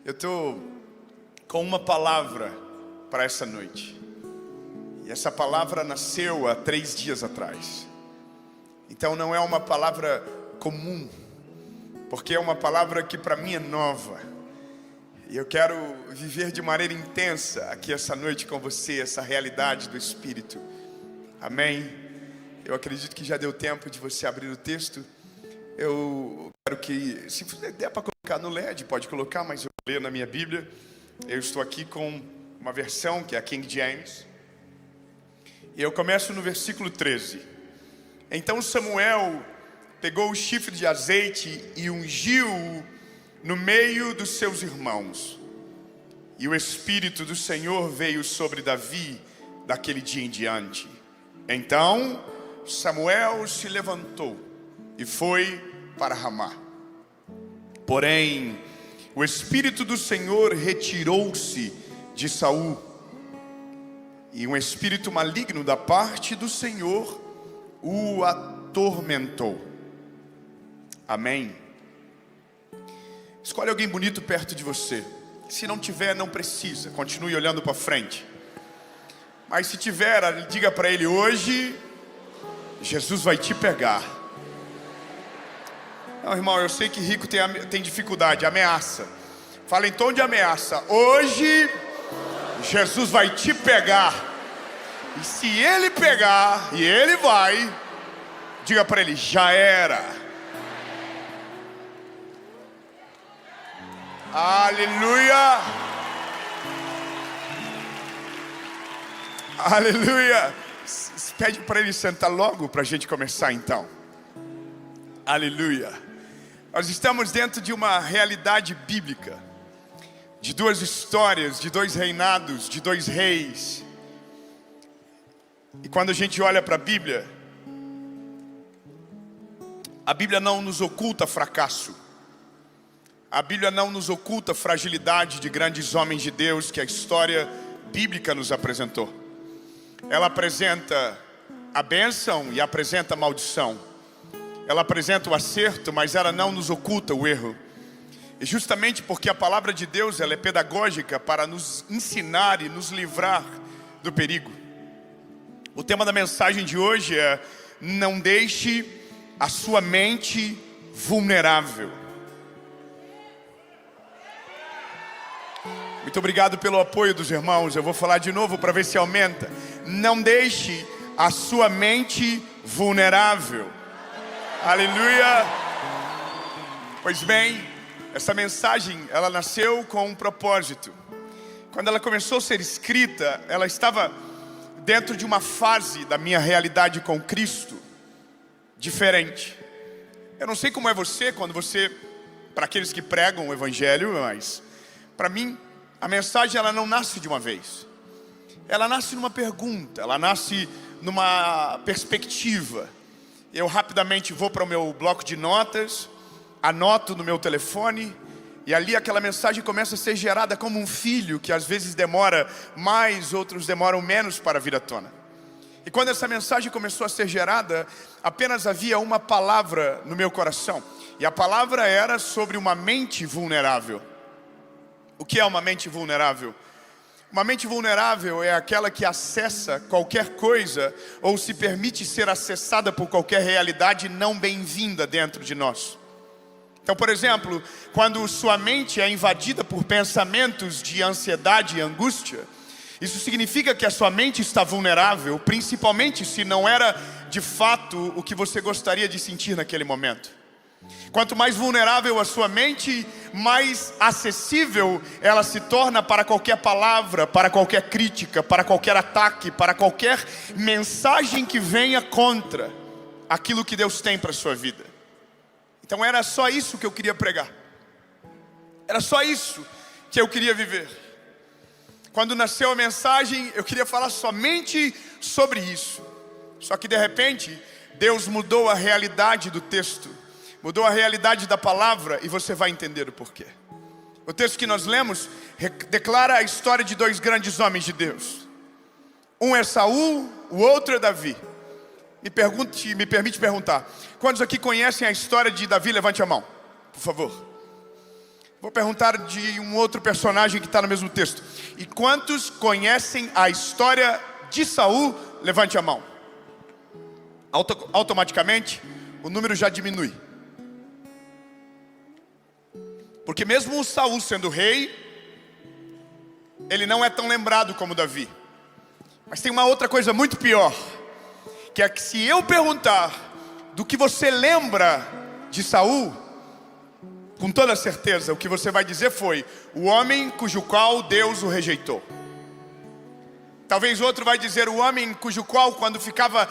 Eu estou com uma palavra para essa noite. E essa palavra nasceu há 3 dias atrás. Então não é uma palavra comum, porque é uma palavra que para mim é nova. E eu quero viver de maneira intensa aqui essa noite com você, essa realidade do Espírito. Amém? Eu acredito que já deu tempo de você abrir o texto. Eu quero que, se der para colocar no LED, pode colocar, mas eu leio na minha Bíblia. Eu estou aqui com uma versão que é a King James. E eu começo no versículo 13. Então Samuel pegou o chifre de azeite e ungiu-o no meio dos seus irmãos. E o Espírito do Senhor veio sobre Davi daquele dia em diante. Então Samuel se levantou e foi para Ramá. Porém, o Espírito do Senhor retirou-se de Saul, e um espírito maligno da parte do Senhor o atormentou. Amém? Escolhe alguém bonito perto de você. Se não tiver, não precisa, continue olhando para frente. Mas se tiver, diga para ele: hoje Jesus vai te pegar. Não, irmão, eu sei que rico tem dificuldade, ameaça. Fala em tom de ameaça: hoje Jesus vai te pegar. E se ele pegar, e ele vai, diga para ele: já era. Aleluia. Aleluia. Pede para ele sentar logo para a gente começar então. Aleluia. Nós estamos dentro de uma realidade bíblica, de 2 histórias, de 2 reinados, de 2 reis. E quando a gente olha para a Bíblia não nos oculta fracasso. A Bíblia não nos oculta fragilidade de grandes homens de Deus que a história bíblica nos apresentou. Ela apresenta a bênção e apresenta a maldição. Ela apresenta o acerto, mas ela não nos oculta o erro. E justamente porque a palavra de Deus ela é pedagógica para nos ensinar e nos livrar do perigo. O tema da mensagem de hoje é: não deixe a sua mente vulnerável. Muito obrigado pelo apoio dos irmãos. Eu vou falar de novo para ver se aumenta. Não deixe a sua mente vulnerável. Aleluia. Pois bem, essa mensagem ela nasceu com um propósito. Quando ela começou a ser escrita, ela estava dentro de uma fase da minha realidade com Cristo diferente. Eu não sei como é você, para aqueles que pregam o Evangelho, mas para mim a mensagem ela não nasce de uma vez. Ela nasce numa pergunta, ela nasce numa perspectiva. Eu rapidamente vou para o meu bloco de notas, anoto no meu telefone, e ali aquela mensagem começa a ser gerada como um filho, que às vezes demora mais, outros demoram menos para vir à tona. E quando essa mensagem começou a ser gerada, apenas havia uma palavra no meu coração. E a palavra era sobre uma mente vulnerável. O que é uma mente vulnerável? Uma mente vulnerável é aquela que acessa qualquer coisa ou se permite ser acessada por qualquer realidade não bem-vinda dentro de nós. Então, por exemplo, quando sua mente é invadida por pensamentos de ansiedade e angústia, isso significa que a sua mente está vulnerável, principalmente se não era de fato o que você gostaria de sentir naquele momento. Quanto mais vulnerável a sua mente, mais acessível ela se torna para qualquer palavra, para qualquer crítica, para qualquer ataque, para qualquer mensagem que venha contra aquilo que Deus tem para a sua vida. Então era só isso que eu queria pregar. Era só isso que eu queria viver. Quando nasceu a mensagem, eu queria falar somente sobre isso. Só que de repente, Deus mudou a realidade do texto. Mudou a realidade da palavra e você vai entender o porquê. O texto que nós lemos declara a história de 2 grandes homens de Deus. Um é Saul, o outro é Davi. Me permite perguntar: quantos aqui conhecem a história de Davi? Levante a mão, por favor. Vou perguntar de um outro personagem que está no mesmo texto. E quantos conhecem a história de Saul? Levante a mão. Automaticamente, o número já diminui. Porque mesmo o Saul sendo rei, ele não é tão lembrado como Davi. Mas tem uma outra coisa muito pior, que é que se eu perguntar do que você lembra de Saul, com toda certeza, o que você vai dizer foi: o homem cujo qual Deus o rejeitou. Talvez outro vai dizer: o homem cujo qual, quando ficava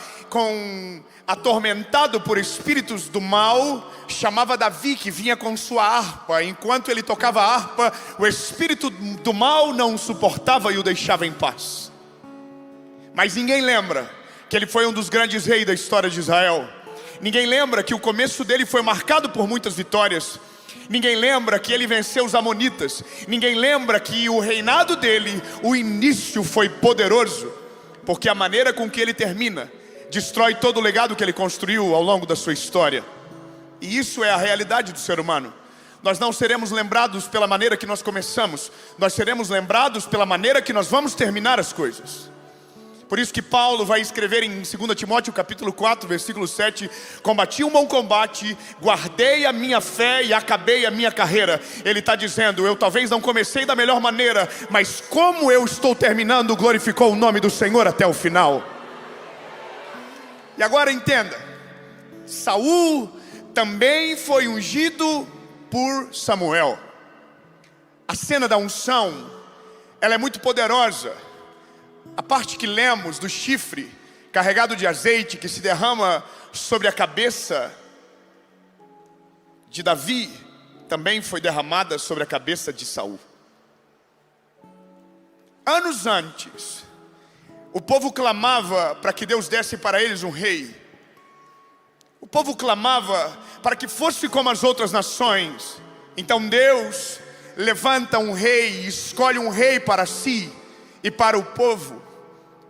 atormentado por espíritos do mal, chamava Davi, que vinha com sua harpa. Enquanto ele tocava a harpa, o espírito do mal não o suportava e o deixava em paz. Mas ninguém lembra que ele foi um dos grandes reis da história de Israel. Ninguém lembra que o começo dele foi marcado por muitas vitórias. Ninguém lembra que ele venceu os amonitas. Ninguém lembra que o reinado dele, o início foi poderoso, porque a maneira com que ele termina destrói todo o legado que ele construiu ao longo da sua história. E isso é a realidade do ser humano. Nós não seremos lembrados pela maneira que nós começamos, nós seremos lembrados pela maneira que nós vamos terminar as coisas. Por isso que Paulo vai escrever em 2 Timóteo capítulo 4, versículo 7: combati um bom combate, guardei a minha fé e acabei a minha carreira. Ele está dizendo: eu talvez não comecei da melhor maneira, mas como eu estou terminando, glorificou o nome do Senhor até o final. E agora entenda, Saul também foi ungido por Samuel. A cena da unção, ela é muito poderosa. A parte que lemos do chifre carregado de azeite que se derrama sobre a cabeça de Davi, também foi derramada sobre a cabeça de Saul. Anos antes, o povo clamava para que Deus desse para eles um rei. O povo clamava para que fosse como as outras nações. Então Deus levanta um rei, escolhe um rei para si e para o povo.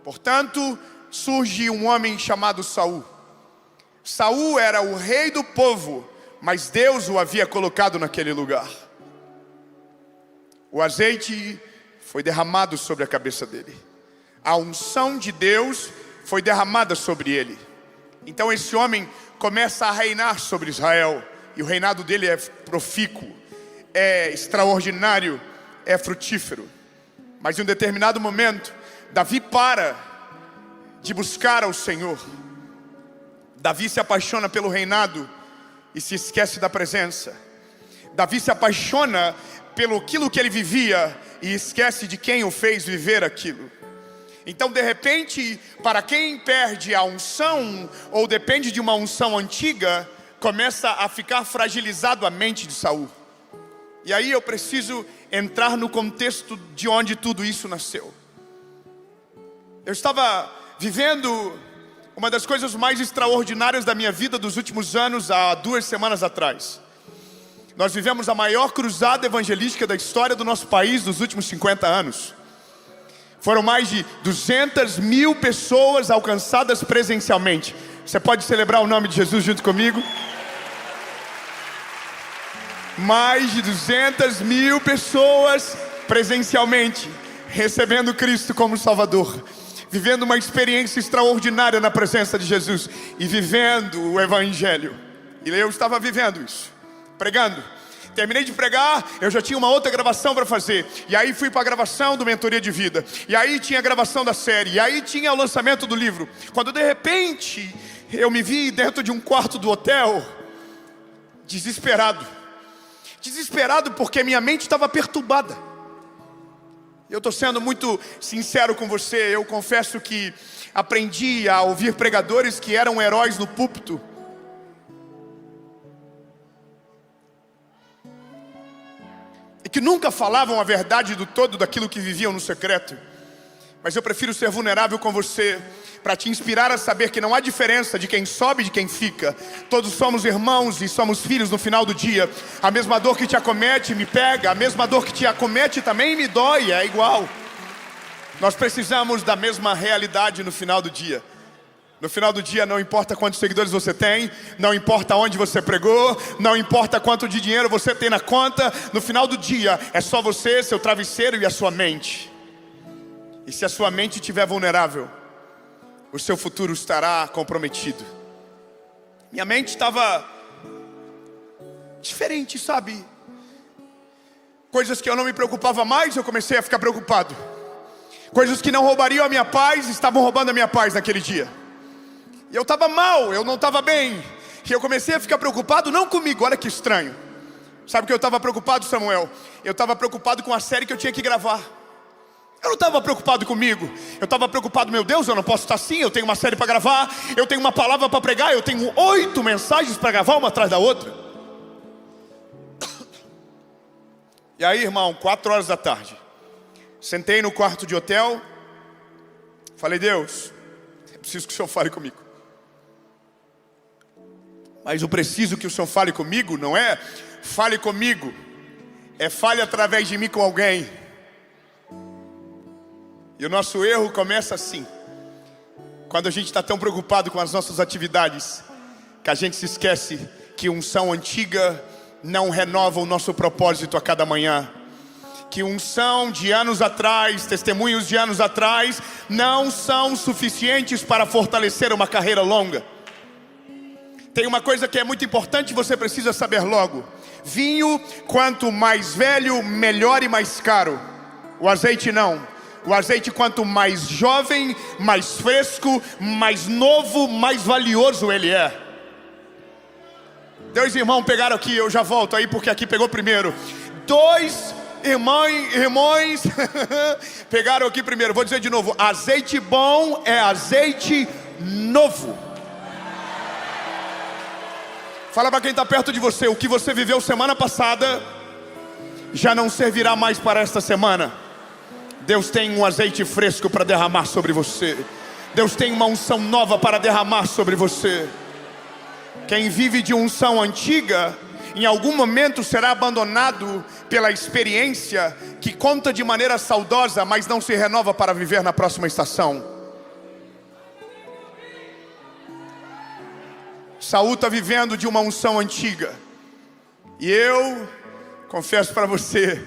Portanto, surge um homem chamado Saul. Saul era o rei do povo, mas Deus o havia colocado naquele lugar. O azeite foi derramado sobre a cabeça dele. A unção de Deus foi derramada sobre ele. Então esse homem começa a reinar sobre Israel. E o reinado dele é profícuo, é extraordinário, é frutífero. Mas em um determinado momento, Davi para de buscar ao Senhor. Davi se apaixona pelo reinado e se esquece da presença. Davi se apaixona pelo aquilo que ele vivia e esquece de quem o fez viver aquilo. Então, de repente, para quem perde a unção ou depende de uma unção antiga, começa a ficar fragilizado a mente de Saul. E aí eu preciso entrar no contexto de onde tudo isso nasceu. Eu estava vivendo uma das coisas mais extraordinárias da minha vida dos últimos anos, há 2 semanas atrás. Nós vivemos a maior cruzada evangelística da história do nosso país dos últimos 50 anos. Foram mais de 200 mil pessoas alcançadas presencialmente. Você pode celebrar o nome de Jesus junto comigo? Mais de 200 mil pessoas presencialmente recebendo Cristo como Salvador, vivendo uma experiência extraordinária na presença de Jesus e vivendo o Evangelho. E eu estava vivendo isso, pregando. Terminei de pregar, eu já tinha uma outra gravação para fazer. E aí fui para a gravação do Mentoria de Vida. E aí tinha a gravação da série. E aí tinha o lançamento do livro. Quando de repente eu me vi dentro de um quarto do hotel, desesperado. Desesperado porque minha mente estava perturbada. Eu estou sendo muito sincero com você. Eu confesso que aprendi a ouvir pregadores que eram heróis no púlpito. E que nunca falavam a verdade do todo daquilo que viviam no secreto. Mas eu prefiro ser vulnerável com você, para te inspirar a saber que não há diferença de quem sobe e de quem fica. Todos somos irmãos e somos filhos no final do dia. A mesma dor que te acomete me pega, a mesma dor que te acomete também me dói, é igual. Nós precisamos da mesma realidade no final do dia. No final do dia, não importa quantos seguidores você tem, não importa onde você pregou, não importa quanto de dinheiro você tem na conta, no final do dia é só você, seu travesseiro e a sua mente. E se a sua mente estiver vulnerável, o seu futuro estará comprometido. Minha mente estava diferente, sabe? Coisas que eu não me preocupava mais, eu comecei a ficar preocupado. Coisas que não roubariam a minha paz, estavam roubando a minha paz naquele dia. E eu estava mal, eu não estava bem. E eu comecei a ficar preocupado, não comigo, olha que estranho. Sabe o que eu estava preocupado, Samuel? Eu estava preocupado com a série que eu tinha que gravar. Eu não estava preocupado comigo. Eu estava preocupado, meu Deus, eu não posso estar assim. Eu tenho uma série para gravar, eu tenho uma palavra para pregar, eu tenho 8 mensagens para gravar, uma atrás da outra. E aí, irmão, 4 horas da tarde, sentei no quarto de hotel. Falei, Deus, eu preciso que o Senhor fale comigo. Mas eu preciso que o Senhor fale comigo, não é fale comigo, é fale através de mim com alguém. E o nosso erro começa assim, quando a gente está tão preocupado com as nossas atividades, que a gente se esquece que unção antiga não renova o nosso propósito a cada manhã. Que unção de anos atrás, testemunhos de anos atrás, não são suficientes para fortalecer uma carreira longa. Tem uma coisa que é muito importante, você precisa saber logo. Vinho, quanto mais velho, melhor e mais caro. O azeite não. O azeite, quanto mais jovem, mais fresco, mais novo, mais valioso ele é. 2 irmãos pegaram aqui, eu já volto aí porque aqui pegou primeiro. 2 irmãos pegaram aqui primeiro. Vou dizer de novo, azeite bom é azeite novo. Fala para quem está perto de você, o que você viveu semana passada já não servirá mais para esta semana. Deus tem um azeite fresco para derramar sobre você. Deus tem uma unção nova para derramar sobre você. Quem vive de unção antiga, em algum momento será abandonado pela experiência que conta de maneira saudosa, mas não se renova para viver na próxima estação. Saul está vivendo de uma unção antiga. E eu confesso para você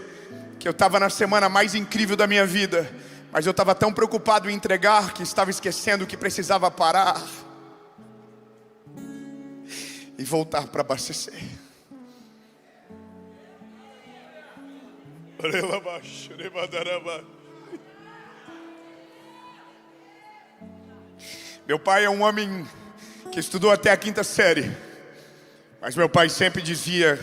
que eu estava na semana mais incrível da minha vida, mas eu estava tão preocupado em entregar que estava esquecendo que precisava parar e voltar para abastecer. Meu pai é um homem que estudou até a 5ª série, mas meu pai sempre dizia: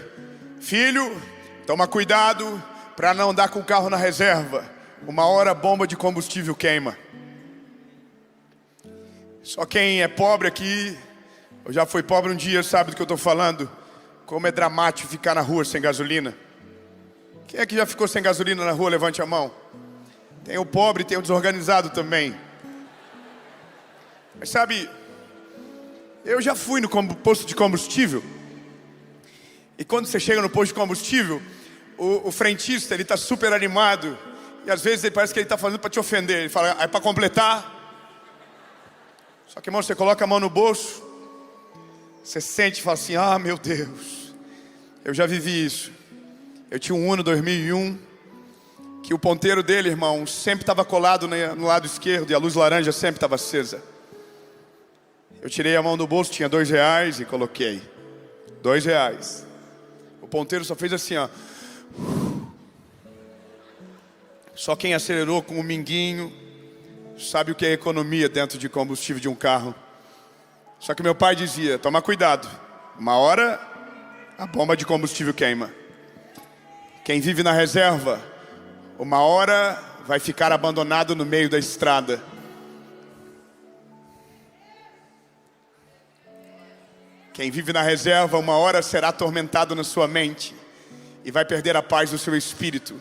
filho, toma cuidado para não andar com o carro na reserva, uma hora a bomba de combustível queima. Só quem é pobre aqui, eu já fui pobre um dia, sabe do que eu estou falando. Como é dramático ficar na rua sem gasolina. Quem é que já ficou sem gasolina na rua? Levante a mão. Tem o pobre, tem o desorganizado também. Mas sabe, eu já fui no posto de combustível. E quando você chega no posto de combustível, o frentista, ele está super animado. E às vezes ele parece que ele está fazendo para te ofender. Ele fala, é para completar. Só que, irmão, você coloca a mão no bolso, você sente e fala assim, ah, meu Deus, eu já vivi isso. Eu tinha um Uno 2001, que o ponteiro dele, irmão, sempre estava colado no lado esquerdo e a luz laranja sempre estava acesa. Eu tirei a mão do bolso, tinha R$2 e coloquei. R$2. O ponteiro só fez assim, ó. Só quem acelerou com o minguinho sabe o que é economia dentro de combustível de um carro. Só que meu pai dizia, toma cuidado, uma hora a bomba de combustível queima. Quem vive na reserva, uma hora vai ficar abandonado no meio da estrada. Quem vive na reserva, uma hora será atormentado na sua mente e vai perder a paz do seu espírito.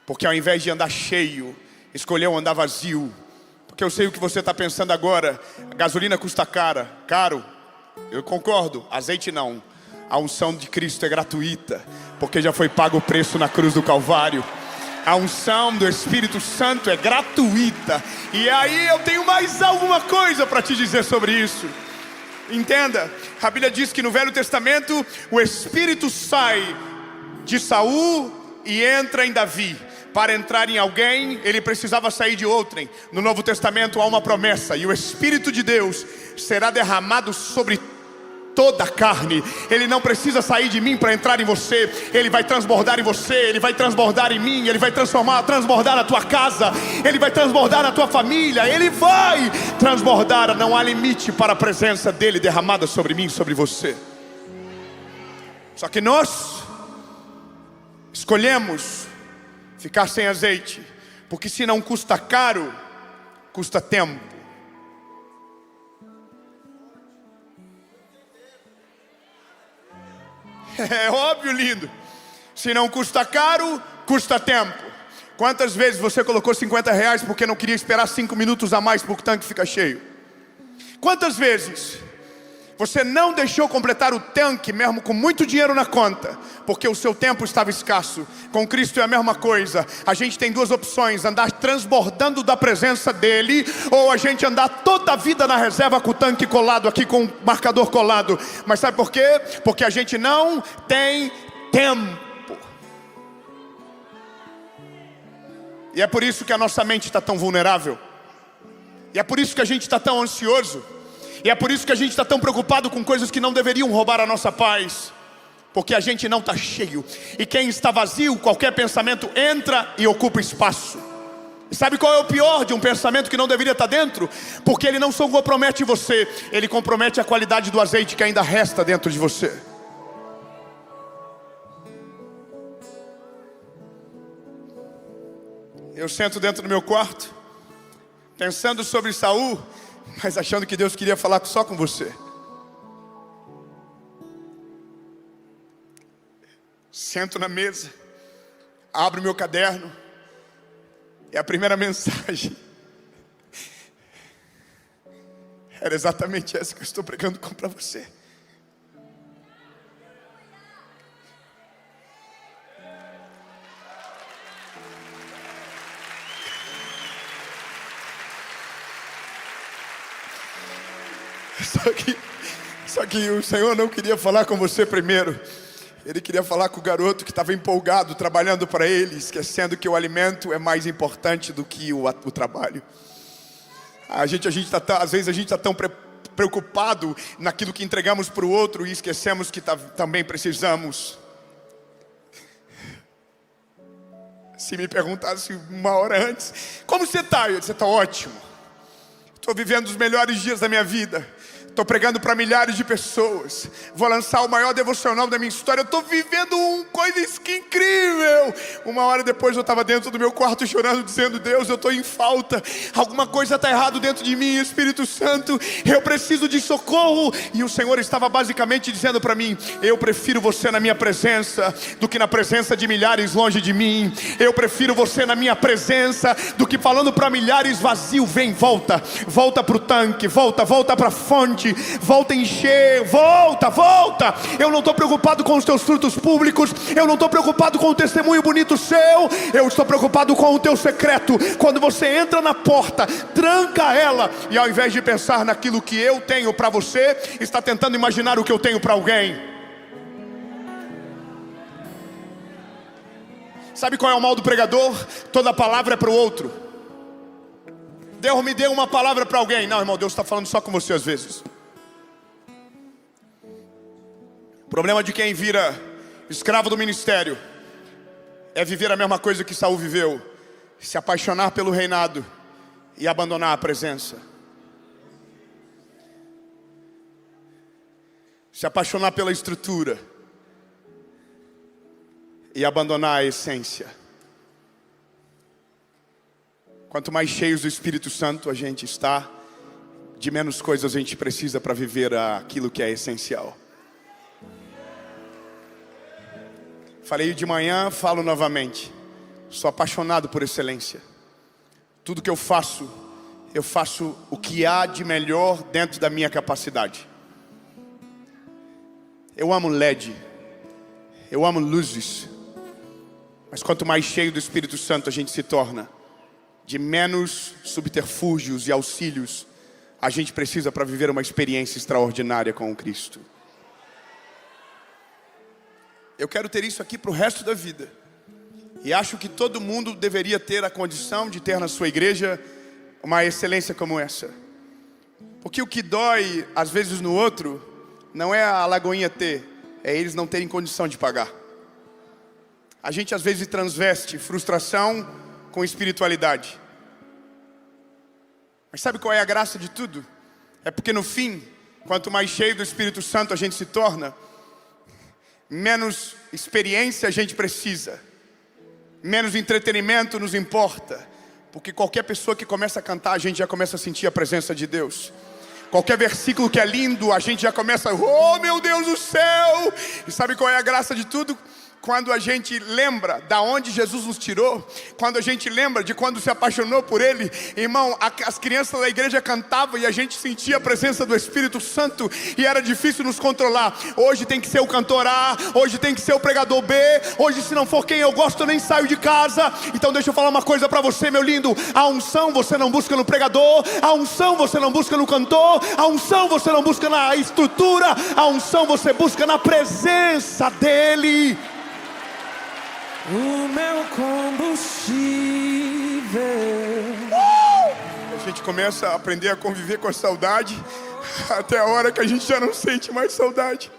Porque ao invés de andar cheio, escolheu andar vazio. Porque eu sei o que você está pensando agora. A gasolina custa caro. Eu concordo, azeite não. A unção de Cristo é gratuita, porque já foi pago o preço na cruz do Calvário. A unção do Espírito Santo é gratuita. E aí eu tenho mais alguma coisa para te dizer sobre isso. Entenda, a Bíblia diz que no Velho Testamento o Espírito sai de Saul e entra em Davi. Para entrar em alguém, ele precisava sair de outrem. No Novo Testamento há uma promessa, e o Espírito de Deus será derramado sobre toda a carne. Ele não precisa sair de mim para entrar em você. Ele vai transbordar em você, ele vai transbordar em mim, ele vai transbordar na tua casa, ele vai transbordar na tua família, ele vai transbordar. Não há limite para a presença dele derramada sobre mim, sobre você. Só que nós escolhemos ficar sem azeite, porque se não custa caro, custa tempo. É óbvio, lindo. Se não custa caro, custa tempo. Quantas vezes você colocou R$50 porque não queria esperar 5 minutos a mais para o tanque ficar cheio? Quantas vezes você não deixou completar o tanque mesmo com muito dinheiro na conta, porque o seu tempo estava escasso? Com Cristo é a mesma coisa. A gente tem duas opções: andar transbordando da presença dele, ou a gente andar toda a vida na reserva com o tanque colado aqui, com o marcador colado. Mas sabe por quê? Porque a gente não tem tempo. E é por isso que a nossa mente está tão vulnerável. E é por isso que a gente está tão ansioso. E é por isso que a gente está tão preocupado com coisas que não deveriam roubar a nossa paz. Porque a gente não está cheio. E quem está vazio, qualquer pensamento entra e ocupa espaço. E sabe qual é o pior de um pensamento que não deveria estar dentro? Porque ele não só compromete você, ele compromete a qualidade do azeite que ainda resta dentro de você. Eu sento dentro do meu quarto, pensando sobre Saul, mas achando que Deus queria falar só com você. Sento na mesa, abro meu caderno, e a primeira mensagem era exatamente essa que eu estou pregando para você. Só que o Senhor não queria falar com você primeiro. Ele queria falar com o garoto que estava empolgado, trabalhando para ele, esquecendo que o alimento é mais importante do que o trabalho. Às vezes a gente está tão preocupado naquilo que entregamos para o outro e esquecemos que também precisamos. Se me perguntasse 1 hora antes: como você está? Eu disse: está ótimo. Estou vivendo os melhores dias da minha vida. Estou pregando para milhares de pessoas. Vou lançar o maior devocional da minha história. Eu estou vivendo coisa que incrível. 1 hora depois eu estava dentro do meu quarto chorando, dizendo: Deus, eu estou em falta. Alguma coisa está errado dentro de mim, Espírito Santo. Eu preciso de socorro. E o Senhor estava basicamente dizendo para mim: eu prefiro você na minha presença do que na presença de milhares longe de mim. Eu prefiro você na minha presença do que falando para milhares vazio. Vem, volta. Volta para o tanque. Volta para a fonte. Volta a encher, volta. Eu não estou preocupado com os teus frutos públicos. Eu não estou preocupado com o testemunho bonito seu. Eu estou preocupado com o teu secreto. Quando você entra na porta, tranca ela, e ao invés de pensar naquilo que eu tenho para você, está tentando imaginar o que eu tenho para alguém. Sabe qual é o mal do pregador? Toda palavra é para o outro. Deus me deu uma palavra para alguém. Não, irmão, Deus está falando só com você às vezes. O problema de quem vira escravo do ministério é viver a mesma coisa que Saul viveu: se apaixonar pelo reinado e abandonar a presença. Se apaixonar pela estrutura e abandonar a essência. Quanto mais cheios do Espírito Santo a gente está, de menos coisas a gente precisa para viver aquilo que é essencial. Falei de manhã, falo novamente. Sou apaixonado por excelência. Tudo que eu faço o que há de melhor dentro da minha capacidade. Eu amo LED. Eu amo luzes. Mas quanto mais cheio do Espírito Santo a gente se torna, de menos subterfúgios e auxílios a gente precisa para viver uma experiência extraordinária com o Cristo. Eu quero ter isso aqui para o resto da vida. E acho que todo mundo deveria ter a condição de ter na sua igreja uma excelência como essa. Porque o que dói às vezes no outro não é a Lagoinha ter, é eles não terem condição de pagar. A gente às vezes transveste frustração com espiritualidade. Mas sabe qual é a graça de tudo? É porque no fim, quanto mais cheio do Espírito Santo a gente se torna, menos experiência a gente precisa, menos entretenimento nos importa. Porque qualquer pessoa que começa a cantar, a gente já começa a sentir a presença de Deus. Qualquer versículo que é lindo, a gente já começa, oh meu Deus do céu! E sabe qual é a graça de tudo? Quando a gente lembra da onde Jesus nos tirou, quando a gente lembra de quando se apaixonou por Ele, irmão, as crianças da igreja cantavam e a gente sentia a presença do Espírito Santo e era difícil nos controlar. Hoje tem que ser o cantor A, hoje tem que ser o pregador B, hoje se não for quem eu gosto eu nem saio de casa. Então deixa eu falar uma coisa pra você, meu lindo, a unção você não busca no pregador, a unção você não busca no cantor, a unção você não busca na estrutura, a unção você busca na presença dEle. O meu combustível. A gente começa a aprender a conviver com a saudade até a hora que a gente já não sente mais saudade.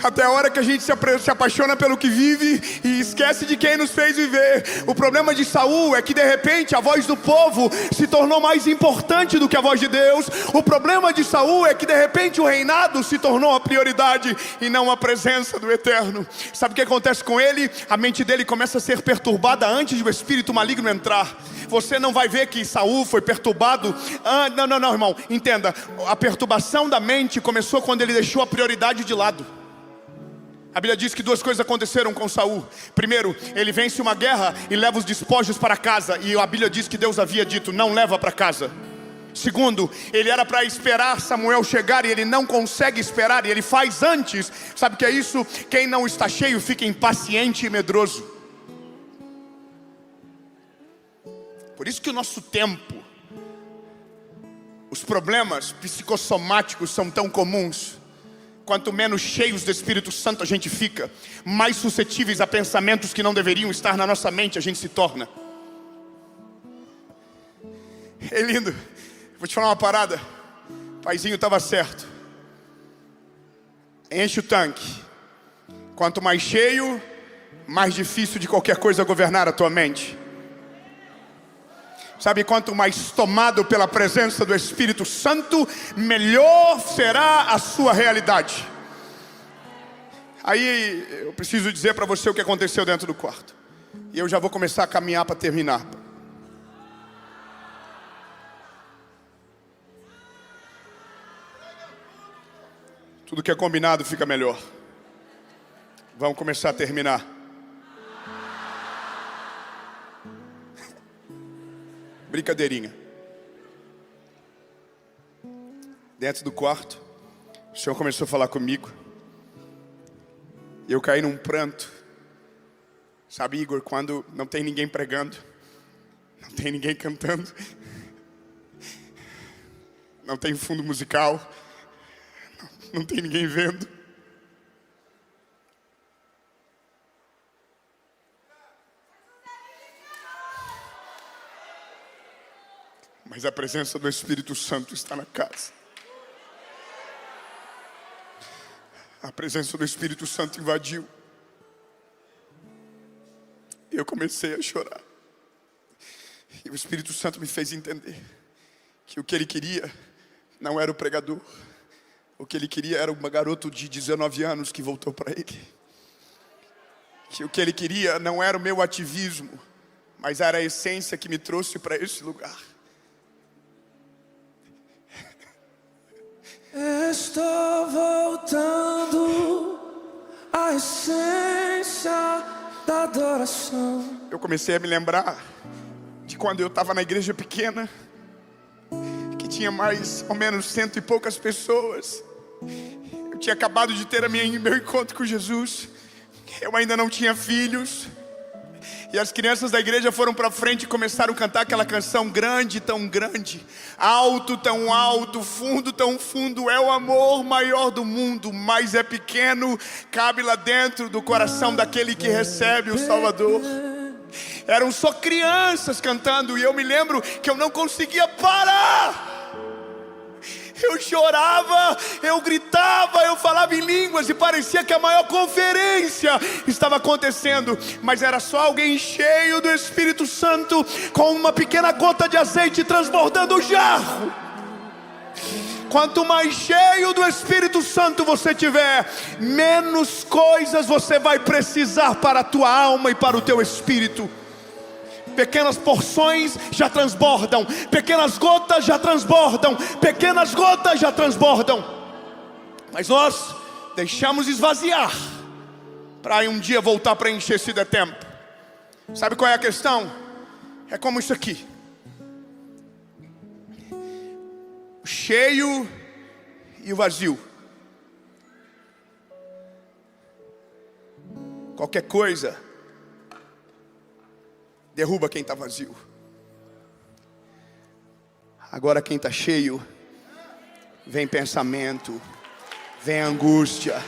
Até a hora que a gente se apaixona pelo que vive e esquece de quem nos fez viver. O problema de Saul é que de repente a voz do povo se tornou mais importante do que a voz de Deus. O problema de Saul é que de repente o reinado se tornou a prioridade e não a presença do Eterno. Sabe o que acontece com ele? A mente dele começa a ser perturbada antes do espírito maligno entrar. Você não vai ver que Saul foi perturbado. Não, irmão, entenda. A perturbação da mente começou quando ele deixou a prioridade de lado. A Bíblia diz que duas coisas aconteceram com Saul. Primeiro, ele vence uma guerra e leva os despojos para casa. E a Bíblia diz que Deus havia dito, não leva para casa. Segundo, ele era para esperar Samuel chegar e ele não consegue esperar. E ele faz antes. Sabe o que é isso? Quem não está cheio fica impaciente e medroso. Por isso que o nosso tempo, os problemas psicossomáticos são tão comuns. Quanto menos cheios do Espírito Santo a gente fica, mais suscetíveis a pensamentos que não deveriam estar na nossa mente a gente se torna. É lindo. Vou te falar uma parada. O paizinho estava certo. Enche o tanque. Quanto mais cheio, mais difícil de qualquer coisa governar a tua mente. Sabe, quanto mais tomado pela presença do Espírito Santo, melhor será a sua realidade. Aí eu preciso dizer para você o que aconteceu dentro do quarto. E eu já vou começar a caminhar para terminar. Tudo que é combinado fica melhor. Vamos começar a terminar. Brincadeirinha. Dentro do quarto, o Senhor começou a falar comigo. E eu caí num pranto. Sabe, Igor, quando não tem ninguém pregando, não tem ninguém cantando, não tem fundo musical, não tem ninguém vendo. Mas a presença do Espírito Santo está na casa. A presença do Espírito Santo invadiu. Eu comecei a chorar. E o Espírito Santo me fez entender que o que ele queria não era o pregador. O que ele queria era uma garota de 19 anos que voltou para ele. Que o que ele queria não era o meu ativismo, mas era a essência que me trouxe para esse lugar. Estou voltando à essência da adoração. Eu comecei a me lembrar de quando eu estava na igreja pequena, que tinha mais ou menos 100 e poucas pessoas. Eu tinha acabado de ter meu encontro com Jesus. Eu ainda não tinha filhos. E as crianças da igreja foram para frente e começaram a cantar aquela canção: grande, tão grande, alto, tão alto, fundo, tão fundo, é o amor maior do mundo, mas é pequeno, cabe lá dentro do coração daquele que recebe o Salvador. Eram só crianças cantando, e eu me lembro que eu não conseguia parar. Eu chorava, eu gritava, eu falava em línguas e parecia que a maior conferência estava acontecendo, mas era só alguém cheio do Espírito Santo com uma pequena gota de azeite transbordando o jarro. Quanto mais cheio do Espírito Santo você tiver, menos coisas você vai precisar para a tua alma e para o teu espírito. Pequenas porções já transbordam, pequenas gotas já transbordam, pequenas gotas já transbordam. Mas nós deixamos esvaziar para um dia voltar para encher se der tempo. Sabe qual é a questão? É como isso aqui: o cheio e o vazio. Qualquer coisa derruba quem está vazio. Agora quem está cheio, vem pensamento, vem angústia.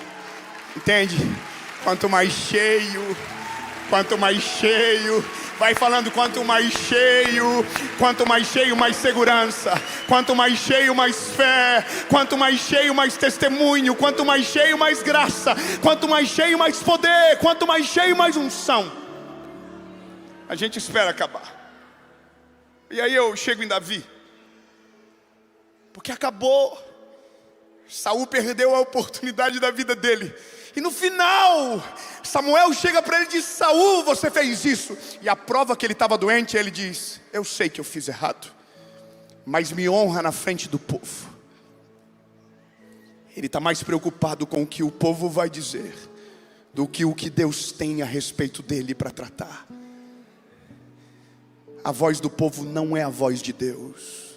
Entende? Quanto mais cheio, vai falando, quanto mais cheio, mais segurança. Quanto mais cheio, mais fé. Quanto mais cheio, mais testemunho. Quanto mais cheio, mais graça. Quanto mais cheio, mais poder. Quanto mais cheio, mais unção. A gente espera acabar. E aí eu chego em Davi, porque acabou. Saul perdeu a oportunidade da vida dele. E no final, Samuel chega para ele e diz: Saul, você fez isso. E a prova que ele estava doente, ele diz: eu sei que eu fiz errado, mas me honra na frente do povo. Ele está mais preocupado com o que o povo vai dizer do que o que Deus tem a respeito dele para tratar. A voz do povo não é a voz de Deus.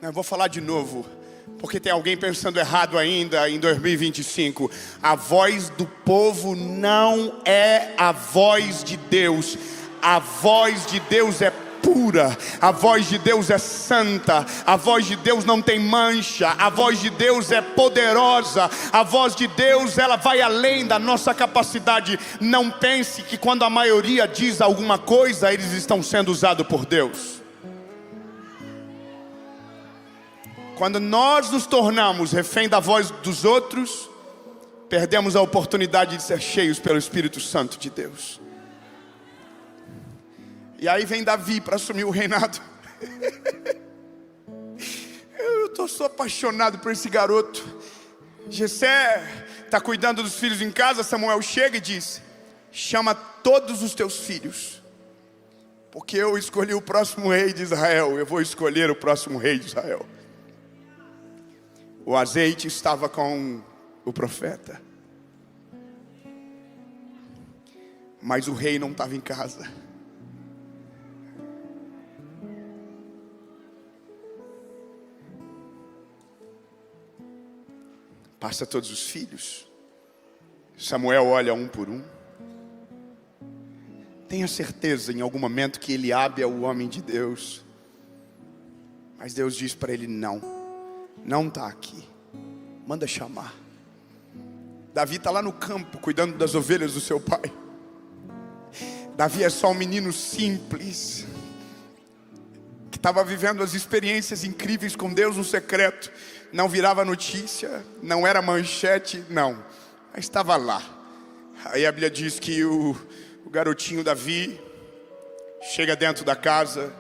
Eu vou falar de novo, porque tem alguém pensando errado ainda em 2025. A voz do povo não é a voz de Deus. A voz de Deus é pura, a voz de Deus é santa, a voz de Deus não tem mancha, a voz de Deus é poderosa, a voz de Deus, ela vai além da nossa capacidade. Não pense que quando a maioria diz alguma coisa, eles estão sendo usados por Deus. Quando nós nos tornamos refém da voz dos outros, perdemos a oportunidade de ser cheios pelo Espírito Santo de Deus. E aí vem Davi para assumir o reinado. Eu estou só apaixonado por esse garoto. Jessé está cuidando dos filhos em casa. Samuel chega e diz: chama todos os teus filhos, porque eu escolhi o próximo rei de Israel. Eu vou escolher o próximo rei de Israel. O azeite estava com o profeta, mas o rei não estava em casa. Passa todos os filhos. Samuel olha um por um. Tenha certeza em algum momento que Eliabe é o homem de Deus. Mas Deus diz para ele: não está aqui, manda chamar. Davi está lá no campo cuidando das ovelhas do seu pai. Davi é só um menino simples, que estava vivendo as experiências incríveis com Deus no secreto. Não virava notícia, não era manchete, não, mas estava lá. Aí a Bíblia diz que o garotinho Davi chega dentro da casa.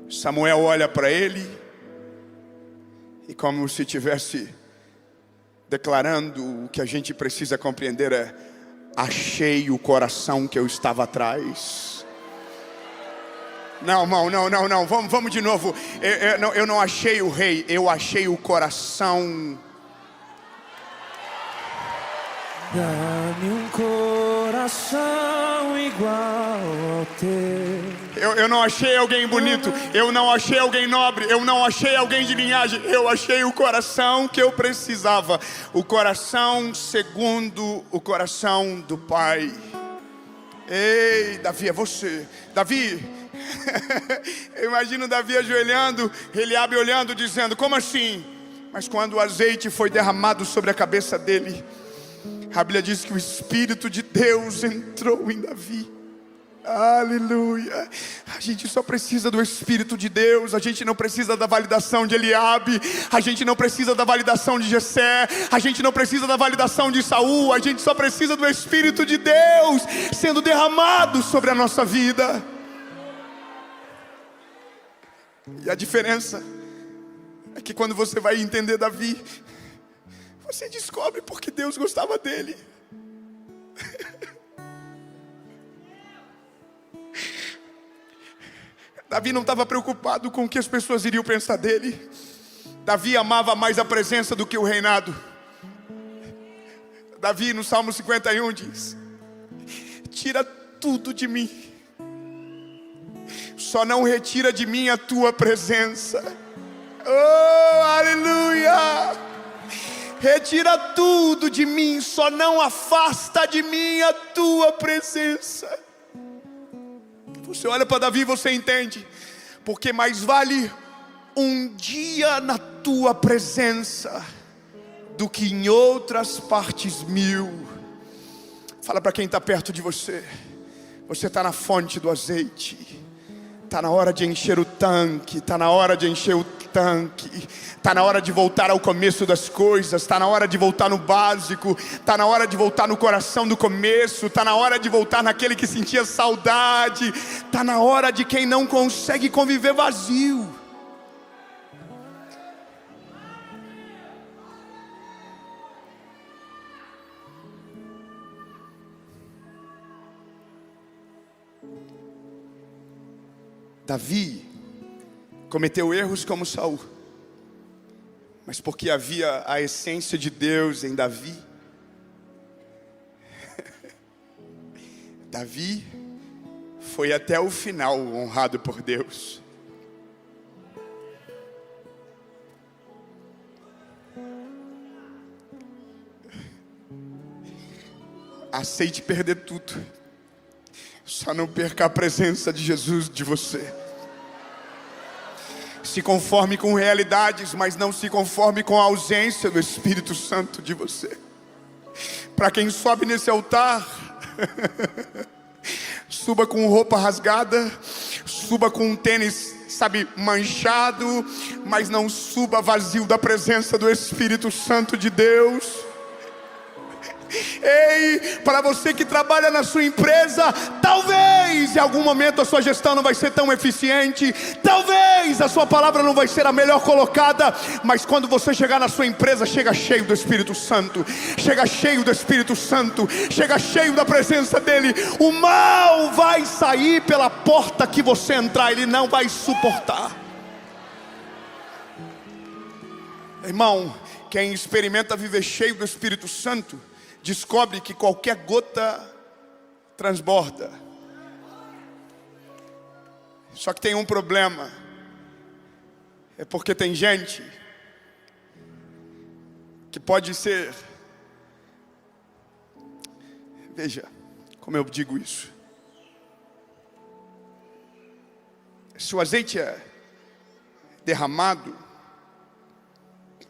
Samuel olha para ele, e como se estivesse declarando: o que a gente precisa compreender é: achei o coração que eu estava atrás. Não, irmão, não. Vamos de novo. Eu não achei o rei, eu achei o coração. Dá-me um coração coração igual ao teu. Eu não achei alguém bonito, eu não achei alguém nobre, eu não achei alguém de linhagem. Eu achei o coração que eu precisava. O coração segundo o coração do Pai. Ei, Davi, é você. Davi, eu imagino Davi ajoelhando, Eliabe olhando, dizendo: como assim? Mas quando o azeite foi derramado sobre a cabeça dele, a Bíblia diz que o Espírito de Deus entrou em Davi. Aleluia. A gente só precisa do Espírito de Deus. A gente não precisa da validação de Eliabe. A gente não precisa da validação de Jessé. A gente não precisa da validação de Saul. A gente só precisa do Espírito de Deus sendo derramado sobre a nossa vida. E a diferença é que quando você vai entender Davi, você descobre porque Deus gostava dele. Davi não estava preocupado com o que as pessoas iriam pensar dele. Davi amava mais a presença do que o reinado. Davi no Salmo 51 diz: tira tudo de mim, só não retira de mim a tua presença. Oh, aleluia! Retira tudo de mim, só não afasta de mim a tua presença. Você olha para Davi e você entende, porque mais vale um dia na tua presença do que em outras partes 1000. Fala para quem está perto de você: você está na fonte do azeite. Está na hora de encher o tanque, está na hora de encher o tanque, está na hora de voltar ao começo das coisas, está na hora de voltar no básico, está na hora de voltar no coração do começo, está na hora de voltar naquele que sentia saudade, está na hora de quem não consegue conviver vazio. Davi cometeu erros como Saul, mas porque havia a essência de Deus em Davi, Davi foi até o final honrado por Deus. Aceite perder tudo, só não perca a presença de Jesus de você. Se conforme com realidades, mas não se conforme com a ausência do Espírito Santo de você. Para quem sobe nesse altar, suba com roupa rasgada, suba com um tênis, manchado, mas não suba vazio da presença do Espírito Santo de Deus. Ei, para você que trabalha na sua empresa, talvez em algum momento a sua gestão não vai ser tão eficiente, talvez a sua palavra não vai ser a melhor colocada, mas quando você chegar na sua empresa, chega cheio do Espírito Santo, chega cheio do Espírito Santo, chega cheio da presença dele. O mal vai sair pela porta que você entrar, ele não vai suportar. Irmão, quem experimenta viver cheio do Espírito Santo descobre que qualquer gota transborda. Só que tem um problema. É porque tem gente que pode ser... Veja como eu digo isso. Se o azeite é derramado,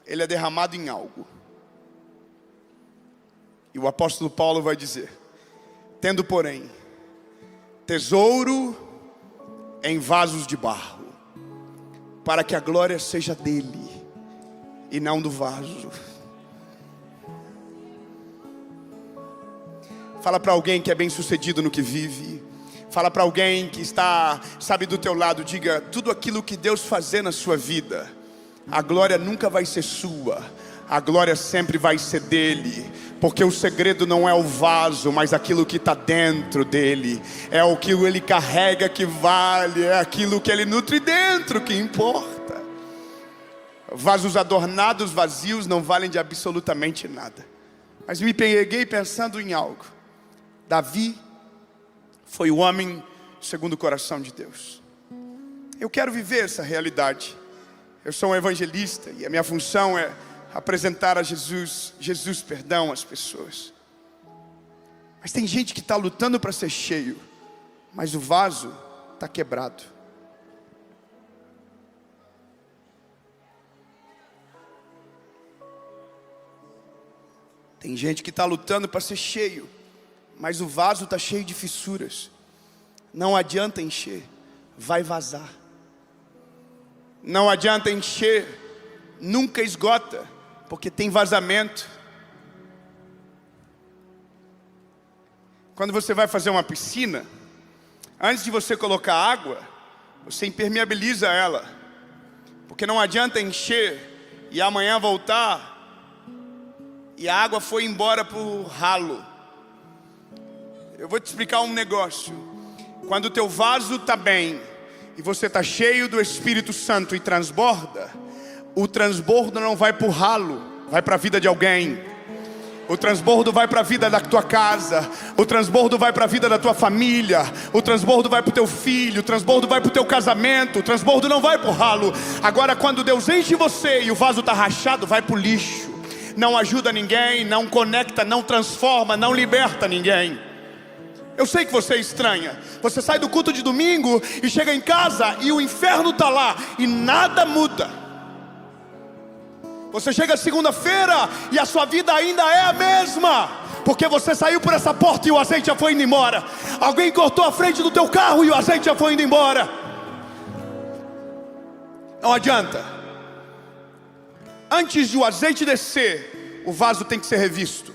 ele é derramado em algo. E o apóstolo Paulo vai dizer: tendo porém tesouro em vasos de barro, para que a glória seja dele e não do vaso. Fala para alguém que é bem sucedido no que vive. Fala para alguém que está, do teu lado. Diga: tudo aquilo que Deus fazer na sua vida, a glória nunca vai ser sua, a glória sempre vai ser dele. Porque o segredo não é o vaso, mas aquilo que está dentro dele. É o que ele carrega que vale, é aquilo que ele nutre dentro que importa. Vasos adornados, vazios, não valem de absolutamente nada. Mas me peguei pensando em algo. Davi foi o homem segundo o coração de Deus. Eu quero viver essa realidade. Eu sou um evangelista e a minha função é apresentar a Jesus às pessoas. Mas tem gente que está lutando para ser cheio, mas o vaso está quebrado. Tem gente que está lutando para ser cheio, mas o vaso está cheio de fissuras. Não adianta encher, vai vazar. Não adianta encher, nunca esgota, porque tem vazamento. Quando você vai fazer uma piscina, antes de você colocar água, você impermeabiliza ela, porque não adianta encher e amanhã voltar e a água foi embora para o ralo. Eu vou te explicar um negócio. Quando o teu vaso está bem e você está cheio do Espírito Santo e transborda, o transbordo não vai para o ralo, vai para a vida de alguém. O transbordo vai para a vida da tua casa, o transbordo vai para a vida da tua família, o transbordo vai para o teu filho, o transbordo vai para o teu casamento, o transbordo não vai para o ralo. Agora, quando Deus enche você e o vaso está rachado, vai para o lixo. Não ajuda ninguém, não conecta, não transforma, não liberta ninguém. Eu sei que você é estranha. Você sai do culto de domingo e chega em casa e o inferno está lá e nada muda. Você chega segunda-feira e a sua vida ainda é a mesma, porque você saiu por essa porta e o azeite já foi indo embora. Alguém cortou a frente do teu carro e o azeite já foi indo embora. Não adianta. Antes de o azeite descer, o vaso tem que ser revisto.